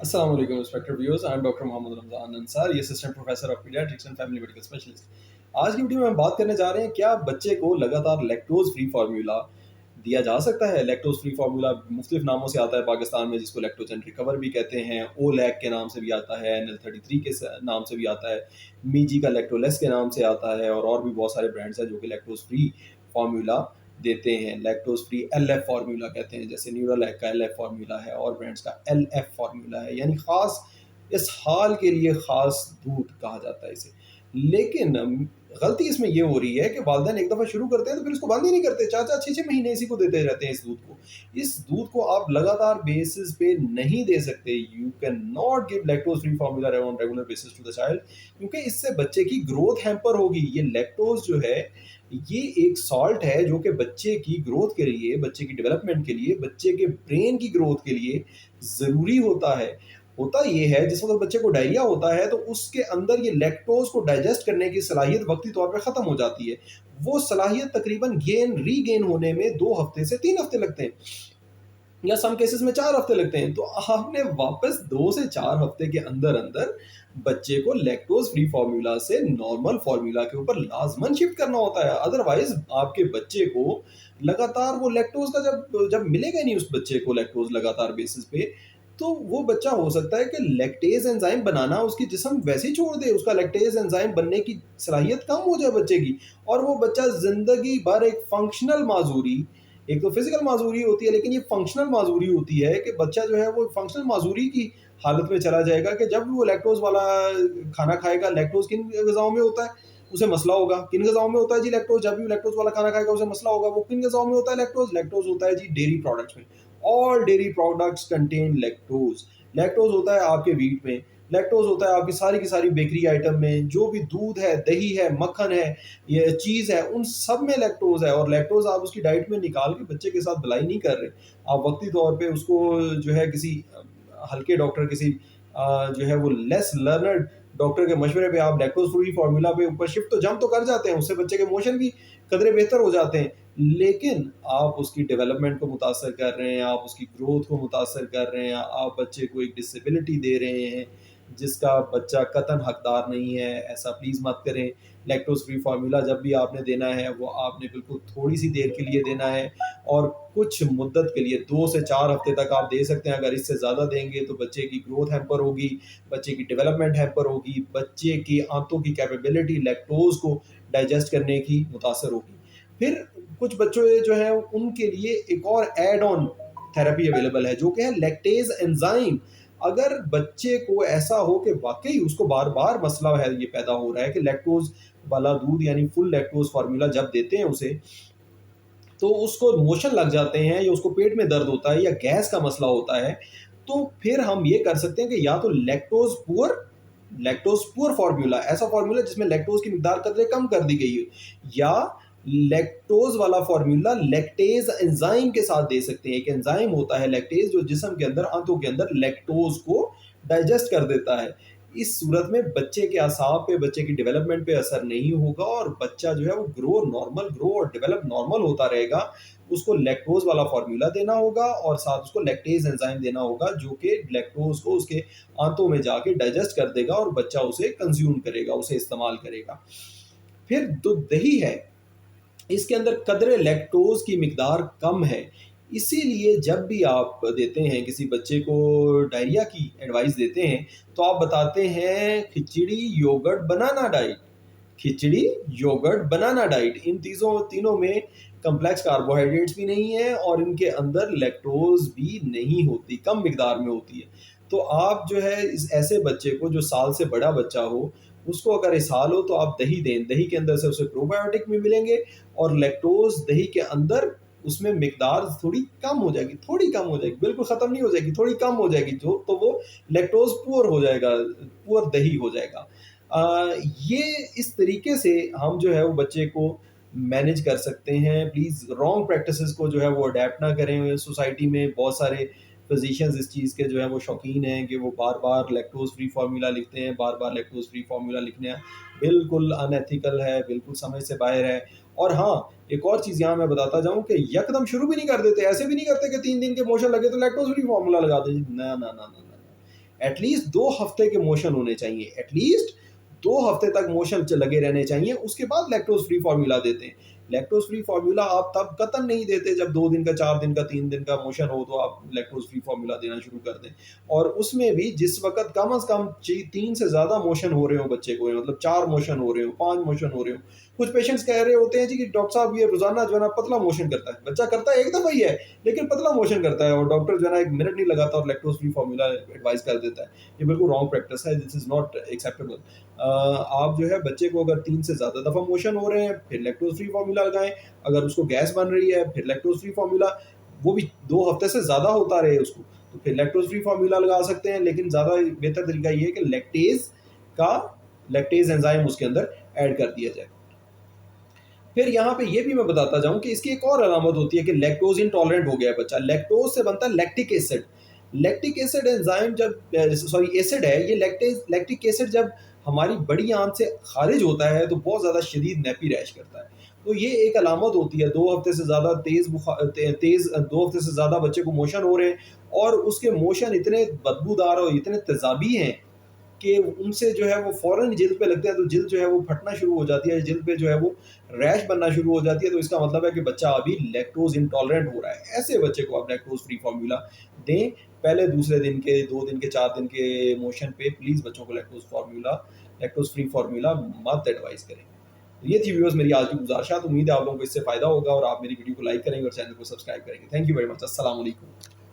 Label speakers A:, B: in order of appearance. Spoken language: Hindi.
A: Assalamu alaikum, respected viewers. I'm Dr. Mohammad Ramzan Ansari, Assistant Professor of Pediatrics and Family Medical Specialist. आज की वीडियो में हम बात करने जा रहे हैं क्या बच्चे को लगातार लैक्टोज फ्री फार्मूला दिया जा सकता है। लैक्टोज फ्री फार्मूला मुख्तलिफ नामों से आता है पाकिस्तान में, जिसको लैक्टोजन रिकवर भी कहते हैं, ओ लैक के नाम से भी आता है, NL33 के नाम से भी आता है, मीजी का लैक्टोलेस के नाम से आता है, और भी बहुत सारे ब्रांड्स हैं जो कि लैक्टोज फ्री फार्मूला देते हैं। लैक्टोज फ्री LF फार्मूला कहते हैं, जैसे न्यूरालैक का LF फार्मूला है और ब्रांड्स का LF फार्मूला है, यानी खास इस हाल के लिए खास दूध कहा जाता है इसे। लेकिन गलती इसमें ये हो रही है कि वालिदैन एक दफ़ा शुरू करते हैं तो फिर इसको बंद ही नहीं करते, 4-4 6-6 महीने इसी को देते रहते हैं। इस दूध को आप लगातार बेसिस पे नहीं दे सकते। You can not give lactose free formula on regular basis to the child, क्योंकि इससे बच्चे की ग्रोथ हैम्पर होगी। ये लैक्टोज जो है ये एक सॉल्ट है जो कि बच्चे की ग्रोथ के लिए, बच्चे की डेवलपमेंट के लिए, बच्चे के ब्रेन की ग्रोथ के लिए ज़रूरी होता है। होता ये है, जिस वक्त बच्चे को डायरिया होता है तो उसके अंदर ये लैक्टोज को डाइजेस्ट करने की सलाहियत वक्ती तौर पे ख़त्म हो जाती है। वो सलाहियत तकरीबन रीगेन होने में 2 हफ्ते से 3 हफ्ते लगते हैं, या सम केसेस में 4 हफ्ते लगते हैं। तो आपने वापस 2 से 4 हफ्ते के अंदर अंदर बच्चे को लैक्टोज फ्री फार्मूला से नॉर्मल फार्मूला के ऊपर लाजमन शिफ्ट करना होता है। अदरवाइज आपके बच्चे को लगातार वो लैक्टोज का जब जब मिलेगा नहीं उस बच्चे को लैक्टोज लगातार बेसिस पे, तो वो बच्चा हो सकता है कि लैक्टेज एंजाइम बनाना उसकी जिस्म वैसे ही छोड़ दे, उसका लैक्टेज एंजाइम बनने की सलाहियत कम हो जाए बच्चे की, और वो बच्चा जिंदगी भर एक फंक्शनल माजूरी, एक तो फिजिकल माजूरी होती है लेकिन ये फंक्शनल माजूरी होती है कि बच्चा जो है वो फंक्शनल माजूरी की हालत में चला जाएगा कि जब भी वो लैक्टोज वाला खाना खाएगा, लैक्टोज किन गजाओं में होता है उसे मसला होगा, किन गजाओं में होता है जी लैक्टोज, जब भी लैक्टोज वाला खाना खाएगा उसे मसला होगा। वो किन गजाओं में होता है लैक्टोज, लैक्टोज होता है जी डेयरी प्रोडक्ट्स में। All dairy products contain lactose. Lactose होता है आपके वीट में, लैक्टोज होता है आपकी सारी की सारी बेकरी आइटम में, जो भी दूध है, दही है, मक्खन है, ये चीज़ है, उन सब में लैक्टोज है। और लैक्टोज आप उसकी डाइट में निकाल के बच्चे के साथ भलाई नहीं कर रहे, आप वक्ती तौर पे उसको जो है किसी हल्के डॉक्टर, किसी जो है वो लेस लर्नर्ड डॉक्टर के मशवरे पे आप लैक्टोज फ्री फार्मूला पे ऊपर शिफ्ट तो जंप तो कर जाते हैं, उससे बच्चे के मोशन भी कदरे बेहतर हो जाते हैं, लेकिन आप उसकी डेवलपमेंट को मुतासर कर रहे हैं, आप उसकी ग्रोथ को मुतासर कर रहे हैं, आप बच्चे को एक डिसेबिलिटी दे रहे हैं जिसका बच्चा कतन हकदार नहीं है। ऐसा प्लीज़ मत करें। लैक्टोज फ्री फार्मूला जब भी आपने देना है वो आपने बिल्कुल थोड़ी सी देर के लिए देना है, और कुछ मुद्दत के लिए 2 से 4 हफ्ते तक आप दे सकते हैं। अगर इससे ज़्यादा देंगे तो बच्चे की ग्रोथ हैम्पर होगी, बच्चे की डेवलपमेंट हैम्पर होगी, बच्चे की आंतों की कैपेबिलिटी लैक्टोज को डाइजेस्ट करने की मुतासर होगी। फिर कुछ बच्चों जो है उनके लिए एक और एड ऑन थेरेपी अवेलेबल है जो कि है लैक्टेज एंजाइम। अगर बच्चे को ऐसा हो कि वाकई उसको बार बार मसला है ये पैदा हो रहा है कि लैक्टोज वाला दूध यानी फुल लैक्टोज फार्मूला जब देते हैं उसे तो उसको मोशन लग जाते हैं, या उसको पेट में दर्द होता है, या गैस का मसला होता है, तो फिर हम ये कर सकते हैं कि या तो लैक्टोज पुअर फार्मूला, ऐसा फार्मूला जिसमें लैक्टोज की मिकदार कदरे कम कर दी गई है, या लैक्टोज वाला फार्मूला लैक्टेज एंजाइम के साथ दे सकते हैं। एक एंजाइम होता है लैक्टेज जो जिस्म के अंदर, आंतों के अंदर लैक्टोज को डाइजेस्ट कर देता है। इस सूरत में बच्चे के असाब पे, बच्चे की डेवलपमेंट पे असर नहीं होगा, और बच्चा जो है वो ग्रो और डेवलप नॉर्मल होता रहेगा। उसको लैक्टोज वाला फार्मूला देना होगा और साथ उसको लैक्टेज एंजाइम देना होगा जो कि लैक्टोज को उसके आंतों में जाके डाइजेस्ट कर देगा और बच्चा उसे कंज्यूम करेगा, उसे इस्तेमाल करेगा। फिर जो दही है इसके अंदर कदरे लैक्टोज की मिकदार कम है, इसीलिए जब भी आप देते हैं किसी बच्चे को डायरिया की एडवाइस देते हैं तो आप बताते हैं खिचड़ी योगर्ट बनाना डाइट, खिचड़ी योगर्ट बनाना डाइट। इन तीनों में कम्प्लेक्स कार्बोहाइड्रेट्स भी नहीं है और इनके अंदर लैक्टोज भी नहीं होती, कम मिकदार में होती है। तो आप जो है इस ऐसे बच्चे को जो साल से बड़ा बच्चा हो उसको अगर इसहाल हो तो आप दही दें, दही के अंदर से उसे प्रोबायोटिक भी मिलेंगे, और लैक्टोज दही के अंदर उसमें मिकदार थोड़ी कम हो जाएगी, थोड़ी कम हो जाएगी, बिल्कुल ख़त्म नहीं हो जाएगी, थोड़ी कम हो जाएगी, जो तो वो लैक्टोज पुअर हो जाएगा, पुअर दही हो जाएगा। ये इस तरीके से हम जो है वो बच्चे को मैनेज कर सकते हैं। प्लीज़ रॉन्ग प्रैक्टिसेस को जो है वो अडेप्ट ना करें। सोसाइटी में बहुत सारे फिजिशियंस इस चीज़ के जो है वो शौकीन हैं कि वो बार बार लैक्टोज फ्री फार्मूला लिखते हैं, बार बार लैक्टोज फ्री फार्मूला लिखना बिल्कुल अनएथिकल है, बिल्कुल समझ से बाहर है। और हाँ, एक और चीज़ यहाँ मैं बताता जाऊँ कि यकदम शुरू भी नहीं कर देते, ऐसे भी नहीं करते कि 3 दिन के मोशन लगे तो लैक्टोज फ्री फार्मूला लगा दें। ना ना ना ना ना, एटलीस्ट 2 हफ्ते के मोशन होने चाहिए, एटलीस्ट 2 हफ्ते तक मोशन लगे रहने चाहिए, उसके बाद लैक्टोज फ्री फार्मूला देते हैं। लैक्टोज फ्री फार्मूला आप तब कतन नहीं देते जब 2 दिन का, 4 दिन का, 3 दिन का मोशन हो तो आप लैक्टोज फ्री फार्मूला देना शुरू कर दें। और उसमें भी जिस वक्त कम से कम 3 से ज़्यादा मोशन हो रहे हो बच्चे को, मतलब 4 मोशन हो रहे हो, 5 मोशन हो रहे हो। कुछ पेशेंट्स कह रहे होते हैं जी कि डॉक्टर साहब ये रोजाना जो है ना पतला मोशन करता है। बच्चा करता है एक दफा ही है, लेकिन पतला मोशन करता है और डॉक्टर जो है ना 1 मिनट नहीं लगाता और लैक्टोज फ्री फार्मूला एडवाइस कर देता है। ये बिल्कुल रॉन्ग प्रैक्टिस है, दिस इज नॉट एक्सेप्टेबल। आप जो है बच्चे को अगर 3 से ज़्यादा दफ़ा मोशन हो रहे हैं फिर लैक्टोज फ्री फार्मूला लगाएं। अगर उसको गैस बन रही है फिर लैक्टोज फ्री फार्मूला, वो भी 2 हफ्ते से ज़्यादा होता रहे उसको, तो फिर लैक्टोज फ्री फार्मूला लगा सकते हैं। लेकिन ज़्यादा बेहतर तरीका ये है कि लैक्टेज एंजाइम उसके अंदर ऐड कर दिया जाए। फिर यहाँ पे ये भी मैं बताता जाऊँ कि इसकी एक और अलामत होती है कि लैक्टोज इंटॉलरेंट हो गया है बच्चा। लैक्टोज से बनता है lactic acid. Lactic acid enzyme जब सॉरी एसिड है ये, लैक्टिक एसिड जब हमारी बड़ी आंत से खारिज होता है तो बहुत ज़्यादा शदीद नेपी रैश करता है। तो ये एक अलामत होती है, 2 हफ्ते से ज़्यादा तेज़ 2 हफ्ते से ज़्यादा बच्चे को मोशन हो रहे हैं और उसके मोशन इतने बदबूदार और इतने तेज़ाबी हैं कि उनसे जो है वो फ़ौरन जिल्द पे लगते हैं, तो जिल्द जो है वो फटना शुरू हो जाती है, जिल्द पे जो है वो रैश बनना शुरू हो जाती है। तो इसका मतलब है कि बच्चा अभी लैक्टोज़ इंटॉलरेंट हो रहा है। ऐसे बच्चे को आप लैक्टोज़ फ्री फ़ॉर्मूला दें। पहले दूसरे दिन के, 2 दिन के, 4 दिन के मोशन पे प्लीज़ बच्चों को लैक्टोज़ फ्री फ़ॉर्मूला मत एडवाइस करें। तो ये थी व्यूअर्स मेरी आज की गुज़ारिशात। उम्मीद है आप लोगों को इससे फ़ायदा होगा और आप मेरी वीडियो को लाइक करेंगे और चैनल को सब्सक्राइब करेंगे। Thank you very much. अस्सलाम वालेकुम।